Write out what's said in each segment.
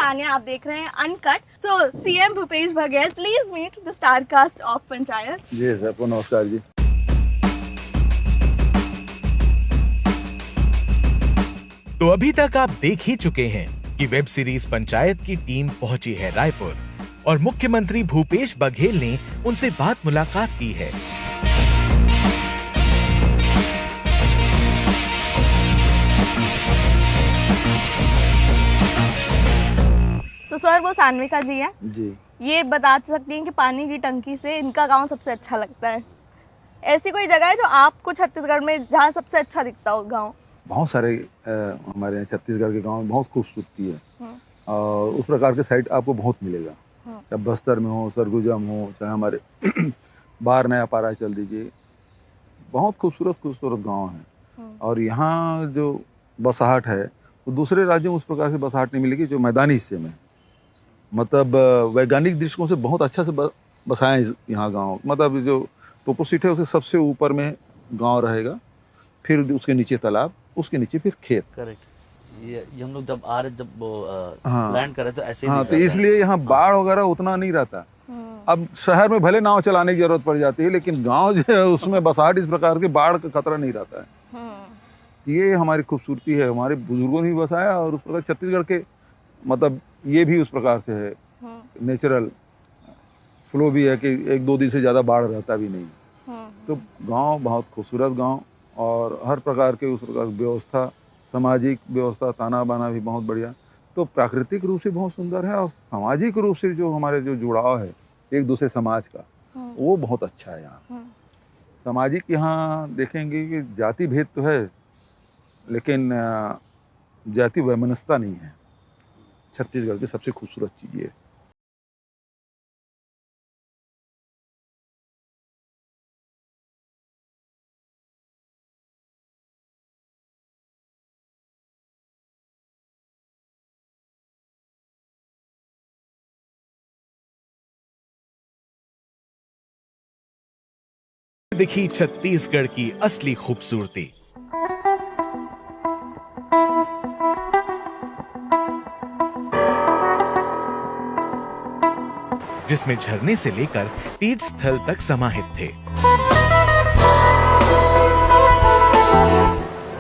तान्या, आप देख रहे हैं uncut. So CM Bhupesh Baghel, please meet the star cast of Panchayat. जी सर, आपको नमस्कार जी। तो अभी तक आप देख ही चुके हैं कि वेब सीरीज पंचायत की टीम पहुंची है रायपुर और मुख्यमंत्री भूपेश बघेल ने उनसे बात मुलाकात की है। तो सर, वो सान्विका जी हैं जी। ये बता सकती हैं कि पानी की टंकी से इनका गांव सबसे अच्छा लगता है। ऐसी कोई जगह है जो आपको छत्तीसगढ़ में जहाँ सबसे अच्छा दिखता हो गांव? बहुत सारे हमारे यहाँ छत्तीसगढ़ के गांव में बहुत खूबसूरती है और उस प्रकार के साइट आपको बहुत मिलेगा। चाहे बस्तर में हो, सरगुजा में हो, चाहे हमारे बाहर नया पारा चल दीजिए, बहुत खूबसूरत खूबसूरत गांव हैं। और यहाँ जो बसाहट है तो दूसरे राज्यों में उस प्रकार से बसाहट नहीं मिलेगी जो मैदानी हिस्से में, मतलब वैज्ञानिक दृष्टिकोण से बहुत अच्छा से बसाए यहाँ गांव। मतलब जो टोपोसिट है उसे सबसे ऊपर में गांव रहेगा, फिर उसके नीचे तालाब, उसके नीचे फिर खेत। करेक्ट। ये हम लोग जब आ रहे, जब वो हाँ, लैंड कर रहे तो ऐसे ही हाँ, तो इसलिए यहाँ बाढ़ वगैरह उतना नहीं रहता। अब शहर में भले नाव चलाने की जरूरत पड़ जाती है, लेकिन गांव जो है उसमें बसाहट इस प्रकार की बाढ़ का खतरा नहीं रहता है। ये हमारी खूबसूरती है, हमारे बुजुर्गों ने भी बसाया और उस प्रकार छत्तीसगढ़ के मतलब ये भी उस प्रकार से है, नेचुरल फ्लो भी है कि एक दो दिन से ज़्यादा बाढ़ रहता भी नहीं। तो गांव बहुत खूबसूरत गांव और हर प्रकार के उस प्रकार व्यवस्था, सामाजिक व्यवस्था, ताना बाना भी बहुत बढ़िया। तो प्राकृतिक रूप से बहुत सुंदर है और सामाजिक रूप से जो हमारे जो जुड़ाव है एक दूसरे समाज का, वो बहुत अच्छा है यहाँ। सामाजिक यहाँ देखेंगे कि जाति भेद तो है, लेकिन जाति वैमनस्यता नहीं है। छत्तीसगढ़ की सबसे खूबसूरत चीज़ ये है। दिखी छत्तीसगढ़ की असली खूबसूरती। जिसमें झरने से लेकर तीर्थ स्थल तक समाहित थे।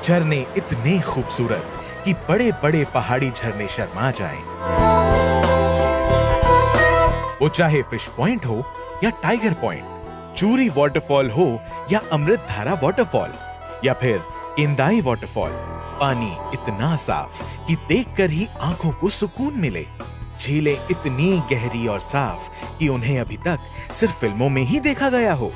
झरने इतने खूबसूरत कि बड़े बड़े पहाड़ी झरने शर्मा जाएं। वो चाहे फिश पॉइंट हो या टाइगर पॉइंट, चूरी वाटरफॉल हो या अमृतधारा वाटरफॉल या फिर केंदाई वाटरफॉल, पानी इतना साफ कि देखकर ही आंखों को सुकून मिले। झीलें इतनी गहरी और साफ कि उन्हें अभी तक सिर्फ फिल्मों में ही देखा गया हो।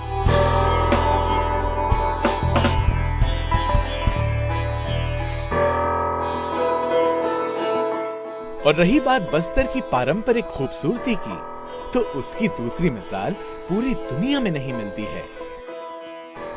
और रही बात बस्तर की पारंपरिक खूबसूरती की, तो उसकी दूसरी मिसाल पूरी दुनिया में नहीं मिलती है।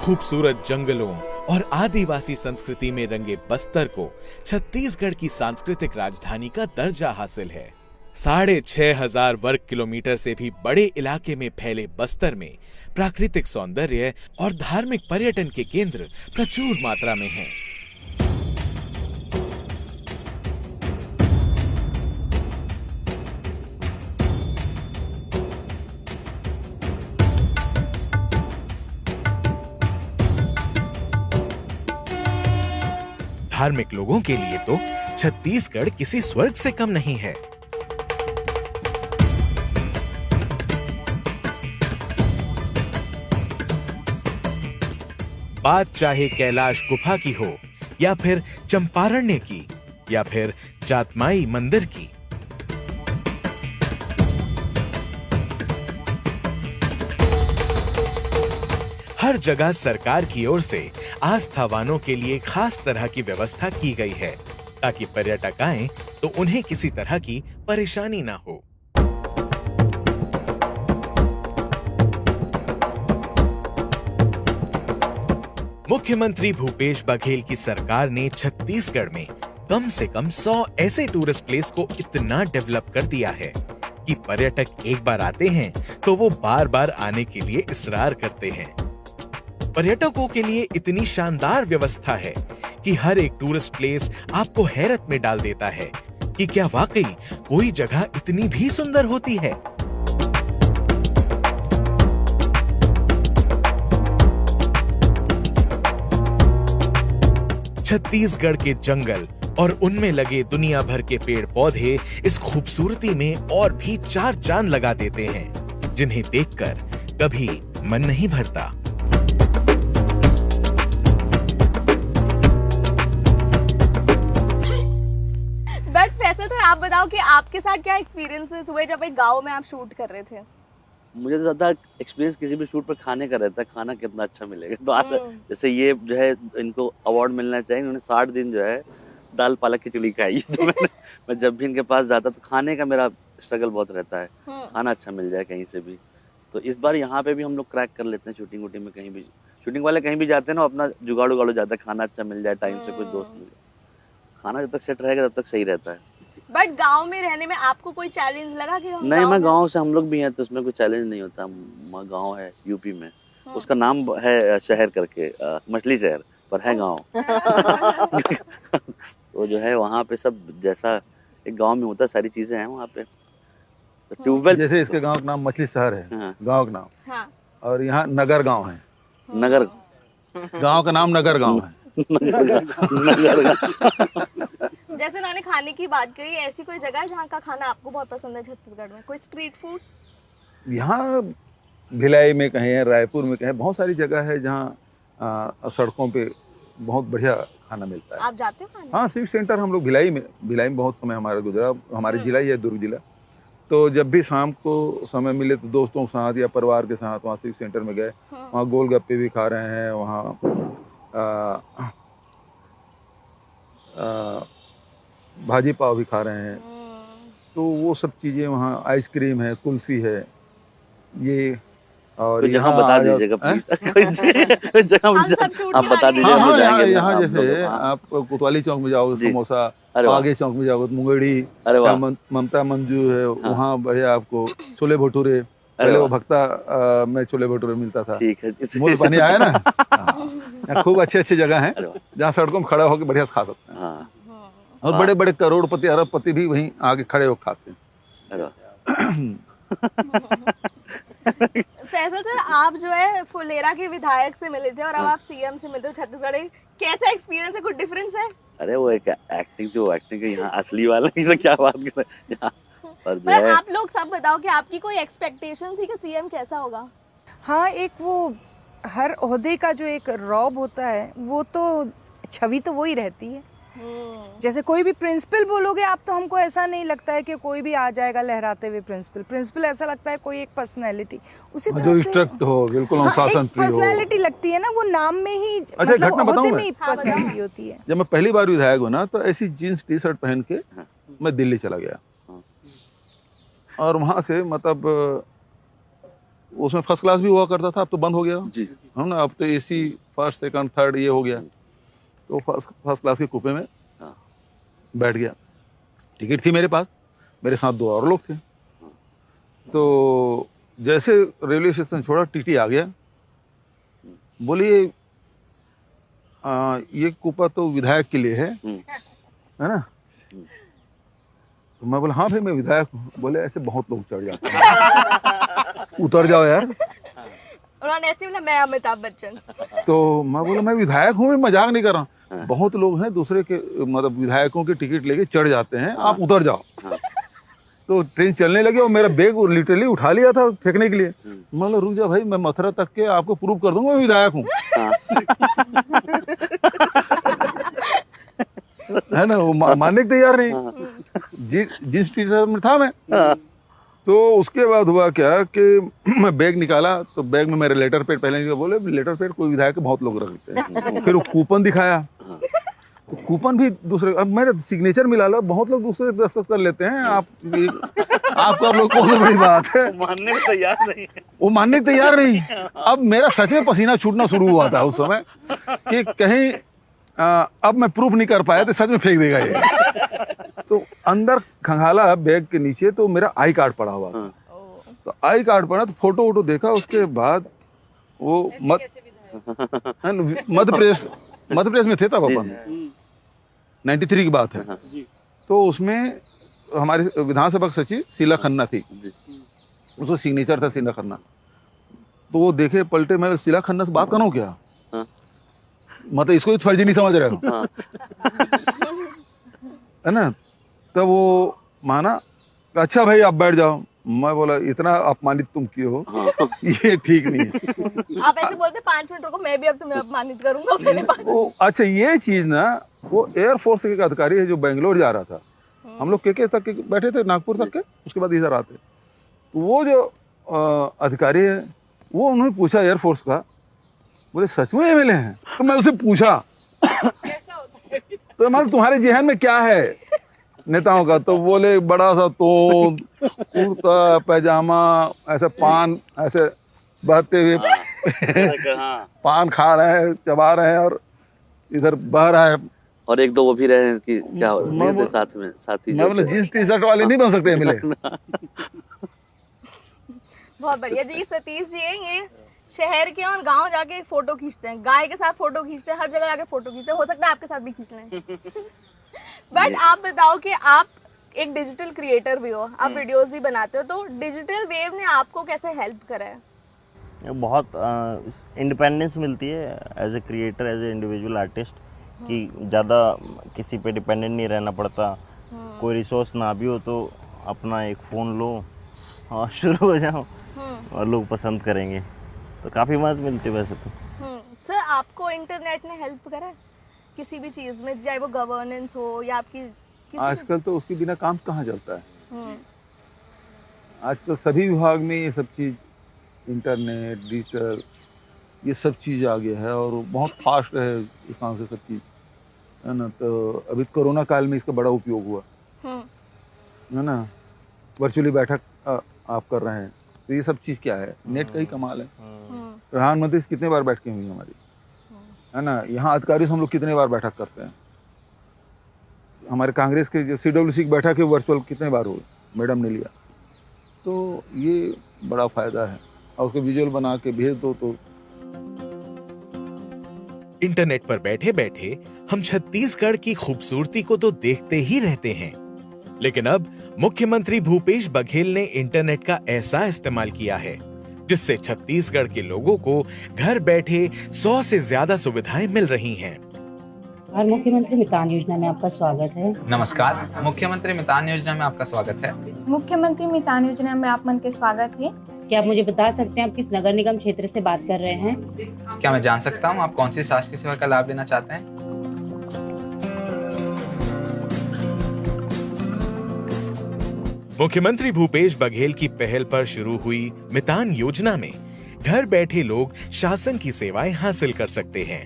खूबसूरत जंगलों और आदिवासी संस्कृति में रंगे बस्तर को छत्तीसगढ़ की सांस्कृतिक राजधानी का दर्जा हासिल है। 6,500 वर्ग किलोमीटर से भी बड़े इलाके में फैले बस्तर में प्राकृतिक सौंदर्य और धार्मिक पर्यटन के केंद्र प्रचुर मात्रा में हैं। धार्मिक लोगों के लिए तो छत्तीसगढ़ किसी स्वर्ग से कम नहीं है। बात चाहे कैलाश गुफा की हो या फिर चंपारण्य की या फिर जातमाई मंदिर की, हर जगह सरकार की ओर से आस्थावानों के लिए खास तरह की व्यवस्था की गई है ताकि पर्यटक आएं तो उन्हें किसी तरह की परेशानी ना हो। मुख्यमंत्री भूपेश बघेल की सरकार ने छत्तीसगढ़ में कम से कम 100 ऐसे टूरिस्ट प्लेस को इतना डेवलप कर दिया है कि पर्यटक एक बार आते हैं तो वो बार बार आने के लिए इसरार करते हैं। पर्यटकों के लिए इतनी शानदार व्यवस्था है कि हर एक टूरिस्ट प्लेस आपको हैरत में डाल देता है कि क्या वाकई कोई जगह इतनी भी सुंदर होती है। छत्तीसगढ़ के जंगल और उनमें लगे दुनिया भर के पेड़ पौधे इस खूबसूरती में और भी चार चांद लगा देते हैं, जिन्हें देखकर कभी मन नहीं भरता। बट फैसल सर, आप बताओ कि आपके साथ क्या एक्सपीरियंसेस हुए जब एक गांव में आप शूट कर रहे थे? मुझे तो ज़्यादा एक्सपीरियंस किसी भी शूट पर खाने का रहता है, खाना कितना अच्छा मिलेगा। तो आज जैसे ये जो है इनको अवार्ड मिलना चाहिए, इन्होंने 60 दिन जो है दाल पालक खिचड़ी खाई। तो मैं जब भी इनके पास जाता तो खाने का मेरा स्ट्रगल बहुत रहता है, खाना अच्छा मिल जाए कहीं से भी। तो इस बार यहाँ पे भी हम लोग क्रैक कर लेते हैं शूटिंग वूटिंग में, कहीं भी शूटिंग वाले कहीं भी जाते हैं ना, अपना जुगाड़ उगाड़ हो जाता है, खाना अच्छा मिल जाए, टाइम से कोई दोस्त मिल जाए। खाना जब तक सेट रहेगा तब तक सही रहता है। बट गांव में रहने में आपको कोई चैलेंज लगा कि नहीं, मैं गांव से, हम लोग भी हैं तो उसमें कोई चैलेंज नहीं होता। गांव है यूपी में, उसका नाम है शहर करके, मछली शहर, पर है गांव। तो जो है वहाँ पे सब जैसा एक गांव में होता है सारी चीजें हैं वहाँ पे। तो ट्यूबवेल, जैसे इसके गांव का नाम मछली शहर है, हाँ। गांव का नाम, और यहाँ नगर गांव है। नगर गांव का नाम नगर गांव है। जैसे उन्होंने खाने की बात करी, ऐसी कोई जगह है जहाँ का खाना आपको बहुत पसंद है छत्तीसगढ़ में? कोई स्ट्रीट फूड? यहाँ भिलाई में कहें, रायपुर में कहें, बहुत सारी जगह है जहाँ सड़कों पे बहुत बढ़िया खाना मिलता है। आप जाते हो खाने? हाँ, सिविक सेंटर हम लोग भिलाई में बहुत समय हमारा गुजरा। हमारे जिला ही है दुर्ग जिला। तो जब भी शाम को समय मिले तो दोस्तों के साथ या परिवार के साथ वहाँ सिविक सेंटर में गए, वहाँ गोलगप्पे भी खा रहे हैं, वहाँ भाजी पाव भी खा रहे हैं। तो वो सब चीज़ें वहाँ, आइसक्रीम है, कुल्फी है, ये। और यहाँ बता दीजिएगा प्लीज, आप बता दीजिए। हाँ, यहाँ जैसे आप कोतवाली चौक में जाओगे समोसा, आगे चौक में जाओगे मुंगेड़ी, ममता मंजू है, वहाँ बढ़िया आपको छोले भटूरे, पहले वो भक्ता में छोले भटूरे मिलता था। ठीक है, मुंह पानी आया ना। खूब अच्छे अच्छे जगह हैं जहाँ सड़कों में खड़ा होकर बढ़िया खा सकते हैं। और बड़े बड़े करोड़पति अरबपति भी वहीं आगे खड़े होकर खाते हैं। फैसल सर, आप जो है फुलेरा के विधायक से मिले थे और अब आप सीएम से मिले हो छत्तीसगढ़, कैसा एक्सपीरियंस है? कुछ डिफरेंस है? अरे वो एक एक्टिंग है, यहाँ असली वाला ही, क्या बात कर रहे हैं। पर आप लोग सब बताओ कि आपकी कोई एक्सपेक्टेशन थी कि सीएम कैसा होगा? हाँ, एक वो हर ओहदे का जो एक रौब होता है, वो तो छवि तो वही रहती है। जैसे कोई भी प्रिंसिपल बोलोगे आप, तो हमको ऐसा नहीं लगता है कि कोई भी आ जाएगा लहराते हुए प्रिंसिपल ऐसा लगता है कोई एक पर्सनैलिटी, उसी तरह जो से स्ट्रिक्ट हो, बिल्कुल अनुशासन प्रिय हो, पर्सनैलिटी लगती है ना, वो नाम में ही, अच्छा, मतलब घटना बताऊं में ही पर्सनैलिटी होती है। जब मैं पहली बार विधायक हुआ ना, तो ऐसी जीन्स टी शर्ट पहन के मैं दिल्ली चला गया, और वहाँ से मतलब उसमें फर्स्ट क्लास भी हुआ करता था, अब तो बंद हो गया जी, है ना। अब तो एसी फर्स्ट सेकंड थर्ड ये हो गया। तो फर्स्ट क्लास के कूपे में बैठ गया, टिकट थी मेरे पास, मेरे साथ 2 और लोग थे। तो जैसे रेलवे स्टेशन छोड़ा, टीटी आ गया, बोलिए ये कूपा तो विधायक के लिए है ना। तो मैं बोला हाँ भाई, मैं विधायक हूँ। बोले ऐसे बहुत लोग चढ़ जाते हैं, उतर जाओ यार। उन्होंने ऐसे बोला, मैं अमिताभ बच्चन। तो मैं बोला मैं विधायक हूँ, मैं मजाक नहीं कर रहा हूँ। बहुत लोग हैं दूसरे के, मतलब विधायकों के टिकट लेके चढ़ जाते हैं, आप उतर जाओ। तो ट्रेन चलने लगी और मेरा बैग लिटरली उठा लिया था फेंकने के लिए। मैं बोला रुक जा भाई, मैं मथुरा तक के आपको प्रूव कर दूंगा मैं विधायक हूँ। है ना, वो मानने के तैयार नहीं। जिस टीचर में था मैं। तो उसके बाद हुआ क्या कि मैं बैग निकाला, तो बैग में मेरे लेटर पैड पहले निकाला। बोले लेटर पैड कोई विधायक के बहुत लोग रखते हैं। फिर वो कूपन दिखाया, तो कूपन भी दूसरे, अब मेरा सिग्नेचर मिला लो, बहुत लोग दूसरे दस्तखत कर लेते हैं। आपको आप लोग कौन सी बड़ी बात है, मानने को तैयार नहीं है। वो मानने को तैयार नहीं। अब मेरा सच में पसीना छूटना शुरू हुआ था उस समय कि कहीं अब मैं प्रूफ नहीं कर पाया तो सच में फेंक देगा ये। तो अंदर खंगाला बैग के नीचे, तो मेरा आई कार्ड पड़ा हुआ था। तो आई कार्ड पड़ा, तो फोटो वोटो देखा, उसके बाद वो मध्य प्रदेश में थे तब अपन, 93 की बात है। तो उसमें हमारे विधानसभा सचिव शीला खन्ना थी, जी उसका सिग्नेचर था शीला खन्ना। तो वो देखे पलटे, मैं शीला खन्ना से बात करूँ क्या? हाँ। मतलब इसको फर्जी नहीं समझ रहे हो, हाँ है ना? तब वो माना, अच्छा भाई आप बैठ जाओ। मैं बोला इतना अपमानित तुम किए हो, ये ठीक नहीं है। आप ऐसे बोलते 5 मिनट रुको, मैं भी अब तुम्हें अपमानित करूंगा पहले 5 वो अच्छा ये चीज ना, वो एयरफोर्स के एक अधिकारी है जो बेंगलोर जा रहा था, हम लोग के तक के बैठे थे, नागपुर तक के, उसके बाद इधर आते। तो वो जो अधिकारी है, वो उन्होंने पूछा एयरफोर्स का, बोले सच में एमएलए हैं? तो मैं उसे पूछा तो मतलब तुम्हारे जहन में क्या है नेताओं का? तो बोले बड़ा सा तोन, कुर्ता पैजामा, ऐसे पान ऐसे बहते हुए हाँ। पान खा रहे हैं, चबा रहे हैं, और इधर बह रहा है। और एक दो वो भी रहे हैं कि क्या हो रहा है साथ में, साथी मैं बोला जींस टी शर्ट वाले नहीं बन सकते एमएलए। बहुत बढ़िया जी। सतीश जी हैं, ये शहर के और गांव जाके फोटो खींचते हैं, गाय के साथ फोटो खींचते हैं, हर जगह जाके फोटो खींचते हैं। हो सकता है आपके साथ भी खींच लें। बट आप बताओ कि आप एक डिजिटल क्रिएटर भी हो, आप वीडियोस भी बनाते हो, तो डिजिटल वेव ने आपको कैसे हेल्प करा है? बहुत इंडिपेंडेंस मिलती है as a creator, as a individual artist, कि ज़्यादा किसी पे डिपेंडेंट नहीं रहना पड़ता। कोई रिसोर्स ना भी हो तो अपना एक फ़ोन लो और शुरू हो जाओ, और लोग पसंद करेंगे, तो काफ़ी मदद मिलती है वैसे तो। सर आपको इंटरनेट ने हेल्प करा है किसी भी चीज़ में, चाहे वो गवर्नेंस हो या आपकी किसी आजकल तो उसके बिना काम कहाँ चलता है। आजकल सभी विभाग में ये सब चीज, इंटरनेट, डिजिटल, ये सब चीज़ आ गया है, और बहुत फास्ट है इस काम से सब चीज़, है ना? तो अभी कोरोना काल में इसका बड़ा उपयोग हुआ, है ना? वर्चुअली बैठक आप कर रहे हैं, तो ये सब चीज़ क्या है, नेट का ही कमाल है। प्रधानमंत्री से कितने बार बैठकें हुई हमारी, है ना? यहाँ अधिकारी से हम लोग कितने बार बैठक करते हैं। हमारे कांग्रेस के जो CWC की बैठक है वर्चुअल कितने बार हुई, मैडम ने लिया। तो ये बड़ा फायदा है, और उसको विजुअल बना के भेज दो तो। इंटरनेट पर बैठे बैठे हम छत्तीसगढ़ की खूबसूरती को तो देखते ही रहते हैं, लेकिन अब मुख्यमंत्री भूपेश बघेल ने इंटरनेट का ऐसा इस्तेमाल किया है जिससे छत्तीसगढ़ के लोगों को घर बैठे 100 से ज्यादा सुविधाएं मिल रही हैं। और मुख्यमंत्री मितान योजना में आपका स्वागत है। नमस्कार, मुख्यमंत्री मितान योजना में आपका स्वागत है। मुख्यमंत्री मितान योजना में आप मन के स्वागत है। क्या आप मुझे बता सकते हैं आप किस नगर निगम क्षेत्र से बात कर रहे हैं? क्या मैं जान सकता हूँ आप कौन सी शासकीय सेवा का लाभ लेना चाहते हैं? मुख्यमंत्री भूपेश बघेल की पहल पर शुरू हुई मितान योजना में घर बैठे लोग शासन की सेवाएं हासिल कर सकते हैं।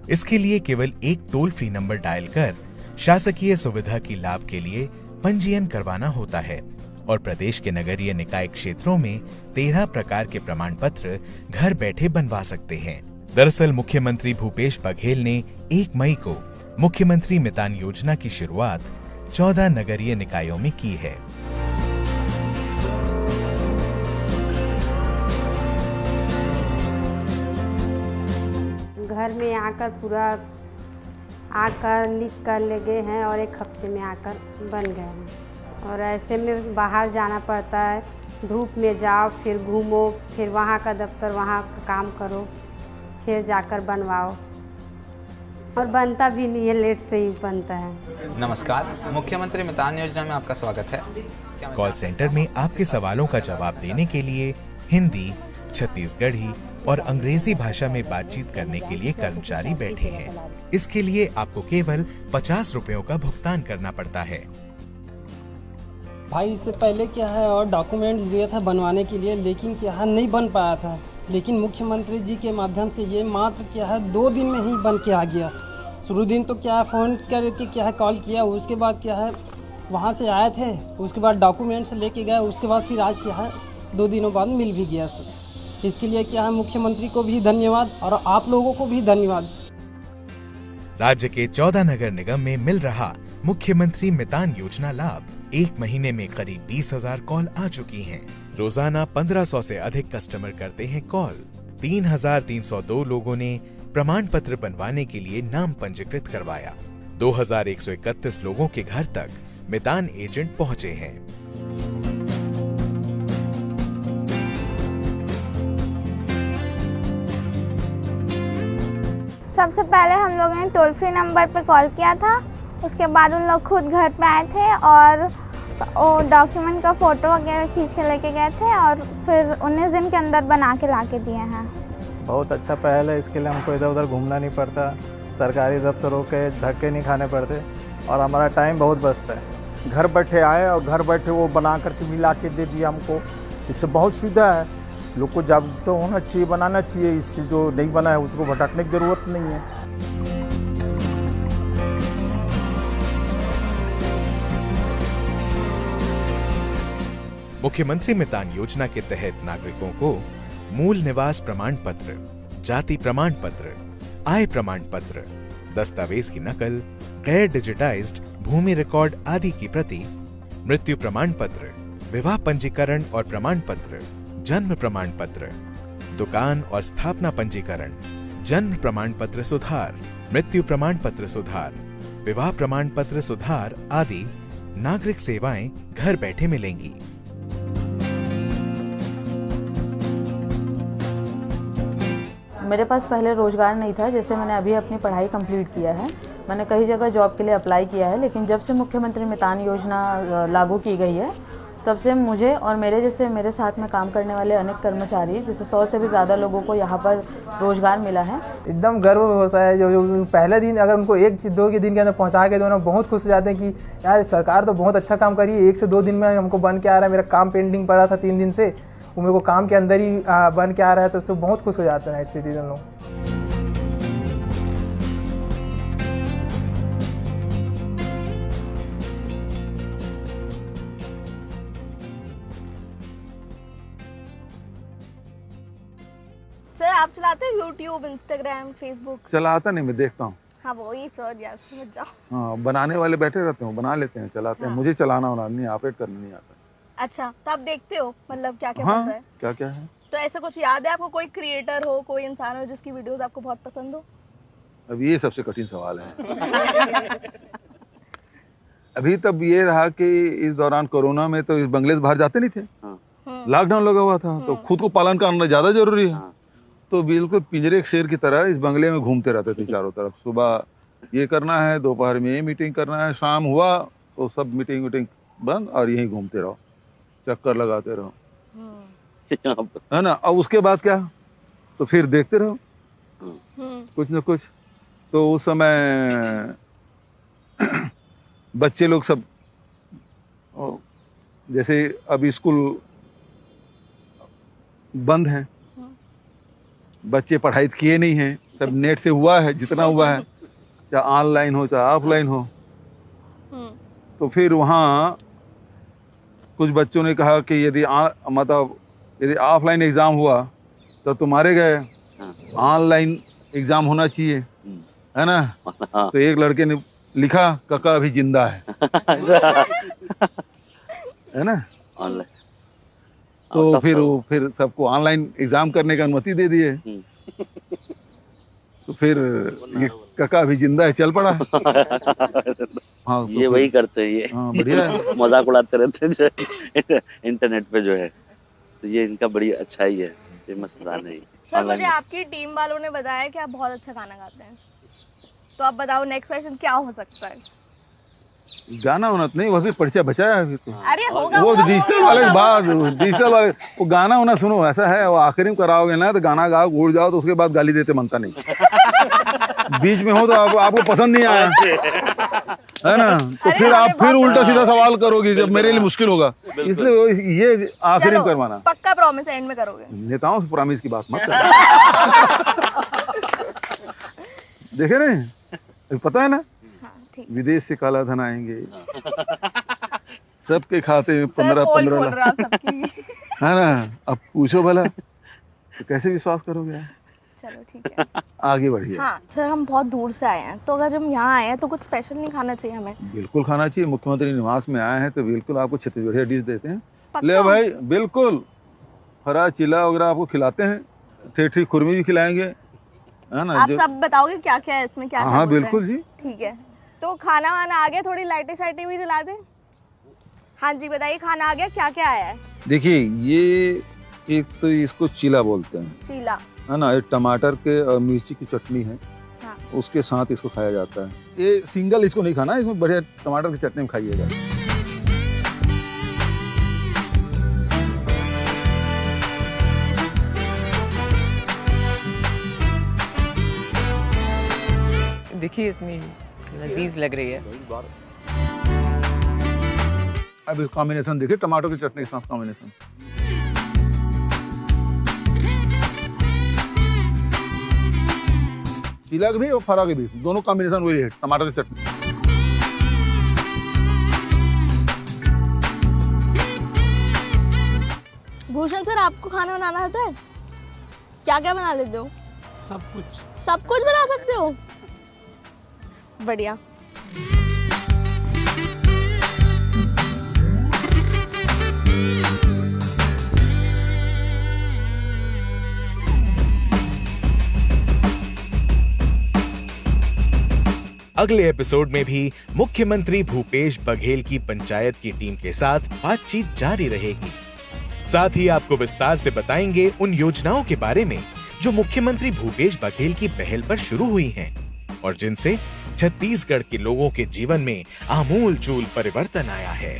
इसके लिए केवल एक टोल फ्री नंबर डायल कर शासकीय सुविधा की लाभ के लिए पंजीयन करवाना होता है, और प्रदेश के नगरीय निकाय क्षेत्रों में 13 प्रकार के प्रमाण पत्र घर बैठे बनवा सकते हैं। दरअसल मुख्यमंत्री भूपेश बघेल ने 1 मई को मुख्यमंत्री मितान योजना की शुरुआत 14 नगरीय निकायों में की है। घर में आकर पूरा आकर लिख कर ले गए हैं, और 1 हफ्ते में आकर बन गए हैं। और ऐसे में बाहर जाना पड़ता है, धूप में जाओ, फिर घूमो, फिर वहाँ का दफ्तर, वहाँ का काम करो, फिर जाकर बनवाओ, और बनता भी नहीं है, लेट से ही बनता है। नमस्कार, मुख्यमंत्री मितान योजना में आपका स्वागत है। कॉल सेंटर में आपके सवालों का जवाब देने के लिए हिंदी, छत्तीसगढ़ी और अंग्रेजी भाषा में बातचीत करने के लिए कर्मचारी बैठे हैं। इसके लिए आपको केवल 50 रुपयों का भुगतान करना पड़ता है। भाई इससे पहले क्या है और डॉक्यूमेंट्स दिए था बनवाने के लिए, लेकिन क्या है नहीं बन पाया था, लेकिन मुख्यमंत्री जी के माध्यम से ये मात्र क्या है 2 दिन में ही बन के आ गया। शुरू दिन तो क्या है फ़ोन करके क्या है कॉल किया, उसके बाद क्या है वहाँ से आए थे, उसके बाद डॉक्यूमेंट्स लेके गए, उसके बाद फिर आज क्या है 2 दिनों बाद मिल भी गया सर। इसके लिए क्या है मुख्यमंत्री को भी धन्यवाद और आप लोगों को भी धन्यवाद। राज्य के 14 नगर निगम में मिल रहा मुख्यमंत्री मितान योजना लाभ। 1 महीने में करीब 20,000 कॉल आ चुकी हैं। रोजाना 1500 से अधिक कस्टमर करते हैं कॉल। 3,302 लोगों ने प्रमाण पत्र बनवाने के लिए नाम पंजीकृत करवाया। 2131 लोगों के घर तक मितान एजेंट पहुंचे हैं। सबसे पहले हम लोगों ने टोल फ्री नंबर पे कॉल किया था, उसके बाद उन लोग खुद घर पे आए थे और वो डॉक्यूमेंट का फ़ोटो वगैरह खींच के लेके गए थे और फिर 19 दिन के अंदर बना के ला के दिए हैं। बहुत अच्छा पहल है, इसके लिए हमको इधर उधर घूमना नहीं पड़ता, सरकारी दफ्तरों के धक्के नहीं खाने पड़ते और हमारा टाइम बहुत बचता है। घर बैठे आए और घर बैठे वो बना करके मिला के दे दिया हमको, इससे बहुत सुविधा है। लोग को जागरूक तो होना चाहिए, बनाना चाहिए, इससे जो नहीं बना है उसको भटकने की जरूरत नहीं है। मुख्यमंत्री मितान योजना के तहत नागरिकों को मूल निवास प्रमाण पत्र, जाति प्रमाण पत्र, आय प्रमाण पत्र, दस्तावेज की नकल, गैर डिजिटाइज्ड भूमि रिकॉर्ड आदि की प्रति, मृत्यु प्रमाण पत्र, विवाह पंजीकरण और प्रमाण पत्र, जन्म प्रमाण पत्र, दुकान और स्थापना पंजीकरण, जन्म प्रमाण पत्र सुधार, मृत्यु प्रमाण पत्र सुधार, विवाह प्रमाण पत्र सुधार आदि नागरिक सेवाएं घर बैठे मिलेंगी। मेरे पास पहले रोजगार नहीं था, जैसे मैंने अभी अपनी पढ़ाई कंप्लीट किया है, मैंने कई जगह जॉब के लिए अप्लाई किया है, लेकिन जब से मुख्यमंत्री मितान योजना लागू की गई है तब से मुझे और मेरे साथ में काम करने वाले अनेक कर्मचारी, जैसे 100 से भी ज़्यादा लोगों को यहाँ पर रोजगार मिला है। एकदम गर्व होता है, जो पहले दिन अगर उनको 1-2 के दिन के अंदर पहुँचा के दो ना, बहुत खुश हो जाते हैं कि यार सरकार तो बहुत अच्छा काम करी है, 1 से 2 दिन में हमको बन के आ रहा है, मेरा काम पेंडिंग पड़ा था 3 दिन से, वो मेरे को काम के अंदर ही बन के आ रहा है, तो उससे बहुत खुश हो जाते हैं सिटीजन लोग। सर आप चलाते हो यूट्यूब, इंस्टाग्राम, फेसबुक? चलाता नहीं, मैं देखता हूँ। हाँ वही सर, यार समझ जाओ। हाँ, बनाने वाले बैठे रहते हैं, बना लेते हैं, चलाते हैं। मुझे चलाना नहीं, ऑपरेट करना नहीं आता। अच्छा, तो आप देखते हो मतलब क्या क्या हाँ, बन रहा है? क्या क्या है? तो ऐसा कुछ याद है आपको, कोई क्रिएटर हो, कोई इंसान हो जिसकी वीडियोस आपको बहुत पसंद हो? अब ये सबसे कठिन सवाल है। अभी तब ये रहा कि इस दौरान कोरोना में तो इस बंगले से बाहर जाते नहीं थे, लॉकडाउन लगा हुआ था, तो खुद को पालन करना ज्यादा जरूरी है। तो बिल्कुल पिंजरे शेर की तरह इस बंगले में घूमते रहते थे चारों तरफ। सुबह ये करना है, दोपहर में ये मीटिंग करना है, शाम हुआ तो सब मीटिंग बंद और यहीं घूमते रहो, चक्कर लगाते रहो, है ना। और उसके बाद क्या, तो फिर देखते रहो कुछ न कुछ। तो उस समय बच्चे लोग सब, जैसे अब स्कूल बंद हैं, बच्चे पढ़ाई किए नहीं हैं, सब नेट से हुआ है, जितना हुआ है, चाहे ऑनलाइन हो चाहे ऑफलाइन हो। तो फिर वहाँ कुछ बच्चों ने कहा कि यदि ऑफलाइन एग्ज़ाम हुआ तो तुम्हारे गए, ऑनलाइन एग्ज़ाम होना चाहिए, है ना। तो एक लड़के ने लिखा काका अभी जिंदा है, है ना, ऑनलाइन। तो फिर सबको ऑनलाइन एग्जाम करने की अनुमति दे दिए। तो फिर ये काका अभी जिंदा है चल पड़ा। हाँ, तो ये वही करते हैं, ये हाँ, बढ़िया है। मजाक उड़ाते रहते हैं जो इंटरनेट पे जो है, तो ये इनका बड़ी अच्छाई है, ये मसला नहीं। सर मुझे आपकी टीम वालों ने बताया कि आप बहुत अच्छा गाना गाते हैं, तो आप बताओ नेक्स्ट क्वेश्चन क्या हो सकता है? गाना होना तो नहीं, वो भी परिचय बचाया है अभी तो। अरे होगा वो डिजिटल वाले बात, डिजिटल वाले वो गाना होना सुनो, ऐसा है वो आखिरी में कराओगे ना तो गाना गाओ उड़ जाओ तो उसके बाद गाली देते मनता नहीं। बीच में हो तो आपको पसंद नहीं आया, है ना, तो फिर आप फिर उल्टा सीधा सवाल करोगे जब मेरे लिए मुश्किल होगा, इसलिए ये आखिरी में करवाना। पक्का प्रॉमिस एंड में करोगे? नेताओं से प्रॉमिस की बात मत कर। देखे नहीं, पता है ना, विदेश से काला धन आएंगे, सबके खाते में 15-15 लाख, है ना। अब पूछो भला तो कैसे विश्वास करोगे? चलो ठीक है, आगे बढ़िए। हाँ सर, हम बहुत दूर से आए हैं, तो अगर हम यहाँ आए हैं तो कुछ स्पेशल नहीं खाना चाहिए हमें? बिल्कुल खाना चाहिए, मुख्यमंत्री निवास में आए हैं तो बिल्कुल आपको छत्तीसगढ़िया डिश देते हैं। ले भाई, बिल्कुल हरा चिला वगैरह आपको खिलाते हैं, ठेठी खुरमी भी खिलाएंगे, है ना। आप सब बताओगे क्या क्या है इसमें, क्या? हाँ बिल्कुल जी, ठीक है। तो खाना वाना आ गया, थोड़ी लाइटें शाइटें भी जला दें। हाँ जी बताइए, खाना आ गया, क्या क्या आया है? देखिए ये एक तो इसको चीला बोलते हैं, चीला है ना, ये टमाटर के और मिर्ची की चटनी है। हाँ। उसके साथ इसको खाया जाता है। ये सिंगल इसको नहीं खाना, इसमें बढ़िया टमाटर की चटनी में खाइएगा। देखिए इतनी लजीज लग रही है। अब कॉम्बिनेशन देखिए, टमाटर की चटनी के साथ कॉम्बिनेशन। चीला की भी और फरा की भी, दोनों कॉम्बिनेशन वही है, टमाटर की चटनी। भूषण सर, आपको खाना बनाना आता है? क्या क्या बना लेते हो? सब कुछ। सब कुछ बना सकते हो? बढ़िया। अगले एपिसोड में भी मुख्यमंत्री भूपेश बघेल की पंचायत की टीम के साथ बातचीत जारी रहेगी। साथ ही आपको विस्तार से बताएंगे उन योजनाओं के बारे में जो मुख्यमंत्री भूपेश बघेल की पहल पर शुरू हुई हैं और जिनसे छत्तीसगढ़ के लोगों के जीवन में आमूल चूल परिवर्तन आया है।